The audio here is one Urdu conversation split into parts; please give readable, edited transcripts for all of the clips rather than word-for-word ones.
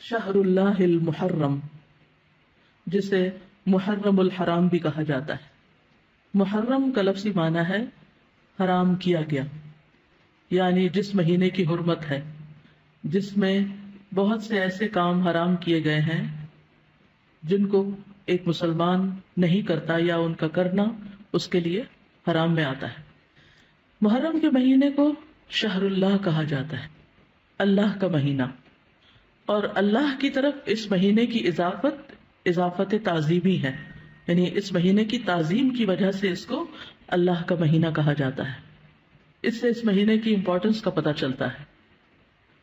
شہر اللہ المحرم، جسے محرم الحرام بھی کہا جاتا ہے۔ محرم کا لفظی معنی ہے حرام کیا گیا، یعنی جس مہینے کی حرمت ہے، جس میں بہت سے ایسے کام حرام کیے گئے ہیں جن کو ایک مسلمان نہیں کرتا یا ان کا کرنا اس کے لیے حرام میں آتا ہے۔ محرم کے مہینے کو شہر اللہ کہا جاتا ہے، اللہ کا مہینہ، اور اللہ کی طرف اس مہینے کی اضافت تعظیمی ہے، یعنی اس مہینے کی تعظیم کی وجہ سے اس کو اللہ کا مہینہ کہا جاتا ہے۔ اس سے اس مہینے کی امپورٹنس کا پتہ چلتا ہے۔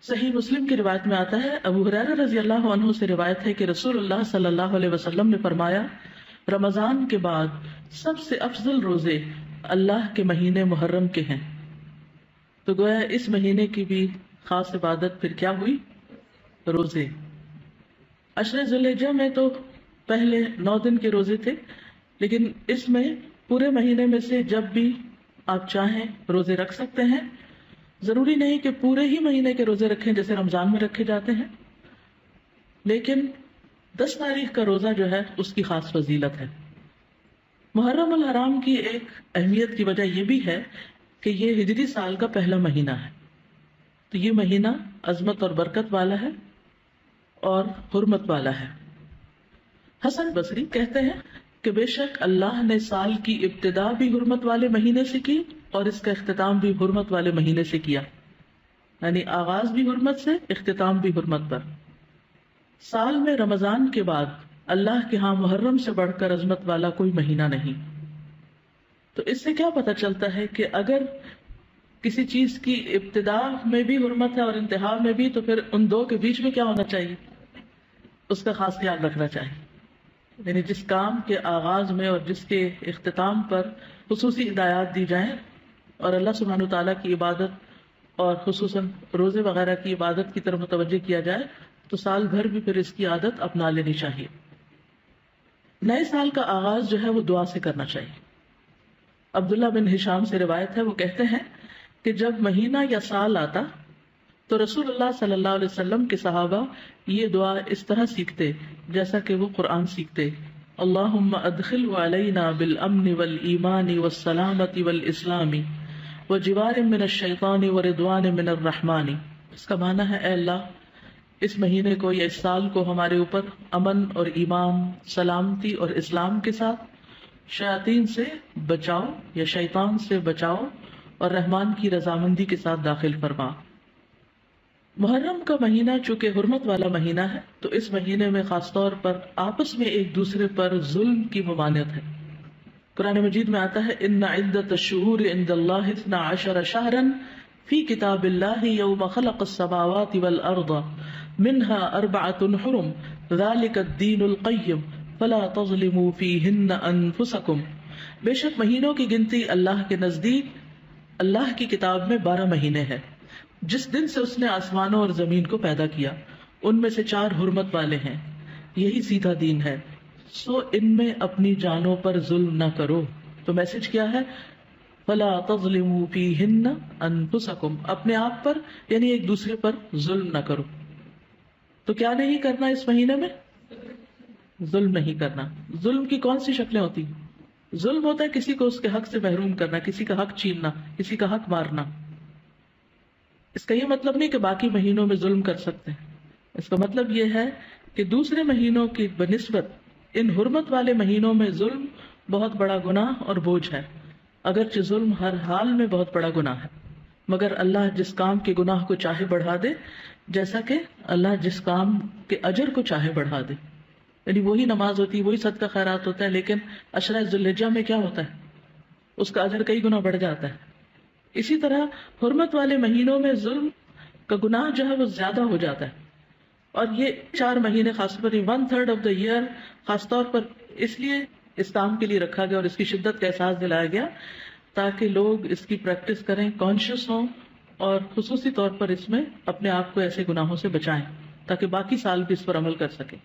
صحیح مسلم کی روایت میں آتا ہے، ابو ہریرہ رضی اللہ عنہ سے روایت ہے کہ رسول اللہ صلی اللہ علیہ وسلم نے فرمایا، رمضان کے بعد سب سے افضل روزے اللہ کے مہینے محرم کے ہیں۔ تو گویا اس مہینے کی بھی خاص عبادت پھر کیا ہوئی؟ روزے۔ عشر ذی الحجہ میں تو پہلے 9 دن کے روزے تھے، لیکن اس میں پورے مہینے میں سے جب بھی آپ چاہیں روزے رکھ سکتے ہیں۔ ضروری نہیں کہ پورے ہی مہینے کے روزے رکھیں جیسے رمضان میں رکھے جاتے ہیں، لیکن 10 تاریخ کا روزہ جو ہے اس کی خاص فضیلت ہے۔ محرم الحرام کی ایک اہمیت کی وجہ یہ بھی ہے کہ یہ ہجری سال کا پہلا مہینہ ہے، تو یہ مہینہ عظمت اور برکت والا ہے اور حرمت والا ہے۔ حسن بصری کہتے ہیں کہ بے شک اللہ نے سال کی ابتدا بھی حرمت والے مہینے سے کی اور اس کا اختتام بھی حرمت والے مہینے سے کیا، یعنی آغاز بھی حرمت سے، اختتام بھی حرمت پر۔ سال میں رمضان کے بعد اللہ کے ہاں محرم سے بڑھ کر عظمت والا کوئی مہینہ نہیں۔ تو اس سے کیا پتہ چلتا ہے کہ اگر کسی چیز کی ابتدا میں بھی حرمت ہے اور انتہا میں بھی، تو پھر ان دو کے بیچ میں کیا ہونا چاہیے؟ اس کا خاص خیال رکھنا چاہیے، یعنی جس کام کے آغاز میں اور جس کے اختتام پر خصوصی ہدایات دی جائیں اور اللہ سبحانہ تعالیٰ کی عبادت اور خصوصاً روزے وغیرہ کی عبادت کی طرف متوجہ کیا جائے تو سال بھر بھی پھر اس کی عادت اپنا لینی چاہیے۔ نئے سال کا آغاز جو ہے وہ دعا سے کرنا چاہیے۔ عبداللہ بن ہشام سے روایت ہے، وہ کہتے ہیں کہ جب مہینہ یا سال آتا تو رسول اللہ صلی اللہ علیہ وسلم کے صحابہ یہ دعا اس طرح سیکھتے جیسا کہ وہ قرآن سیکھتے، اللہم ادخلہ علینا بالامن والایمان والسلامت والاسلام وجوار من الشیطان ورضوان من الرحمن۔ اس کا معنی ہے، اے اللہ اس مہینے کو یا اس سال کو ہمارے اوپر امن اور ایمان، سلامتی اور اسلام کے ساتھ، شیاطین سے بچاؤ یا شیطان سے بچاؤ اور رحمان کی رضامندی کے ساتھ داخل فرما۔ محرم کا مہینہ چونکہ حرمت والا مہینہ ہے تو اس مہینے میں خاص طور پر آپس میں ایک دوسرے پر ظلم کی ممانعت ہے۔ قرآن مجید میں آتا ہے، ان عدت الشہور عند اللہ 12 شہرا فی کتاب اللہ یوم خلق السماوات والارض منها 4 حرم ذلک الدین القیم فلا تظلموا فیہن انفسکم۔ بے شک مہینوں کی گنتی اللہ کے نزدیک اللہ کی کتاب میں 12 مہینے ہیں، جس دن سے اس نے آسمانوں اور زمین کو پیدا کیا، ان میں سے 4 حرمت والے ہیں، یہی سیدھا دین ہے، سو ان میں اپنی جانوں پر ظلم نہ کرو۔ تو میسج کیا ہے؟ فلا تظلموا فیہن انفسکم، اپنے آپ پر یعنی ایک دوسرے پر ظلم نہ کرو۔ تو کیا نہیں کرنا اس مہینے میں؟ ظلم نہیں کرنا۔ ظلم کی کون سی شکلیں ہوتی ہیں؟ ظلم ہوتا ہے کسی کو اس کے حق سے محروم کرنا، کسی کا حق چھیننا، کسی کا حق مارنا۔ اس کا یہ مطلب نہیں کہ باقی مہینوں میں ظلم کر سکتے ہیں، اس کا مطلب یہ ہے کہ دوسرے مہینوں کی بنسبت ان حرمت والے مہینوں میں ظلم بہت بڑا گناہ اور بوجھ ہے، اگرچہ ظلم ہر حال میں بہت بڑا گناہ ہے، مگر اللہ جس کام کے گناہ کو چاہے بڑھا دے، جیسا کہ اللہ جس کام کے اجر کو چاہے بڑھا دے۔ یعنی وہی نماز ہوتی ہے، وہی صدقہ خیرات ہوتا ہے، لیکن عشرہ ذی الحجہ میں کیا ہوتا ہے؟ اس کا اجر کئی گنا بڑھ جاتا ہے۔ اسی طرح حرمت والے مہینوں میں ظلم کا گناہ جو ہے وہ زیادہ ہو جاتا ہے، اور یہ 4 مہینے خاص طور پر 1/3 آف دا ایئر خاص طور پر اس لیے اس کام کے لیے رکھا گیا اور اس کی شدت کا احساس دلایا گیا تاکہ لوگ اس کی پریکٹس کریں، کانشیس ہوں، اور خصوصی طور پر اس میں اپنے آپ کو ایسے گناہوں سے بچائیں تاکہ باقی سال بھی اس پر عمل کر سکیں۔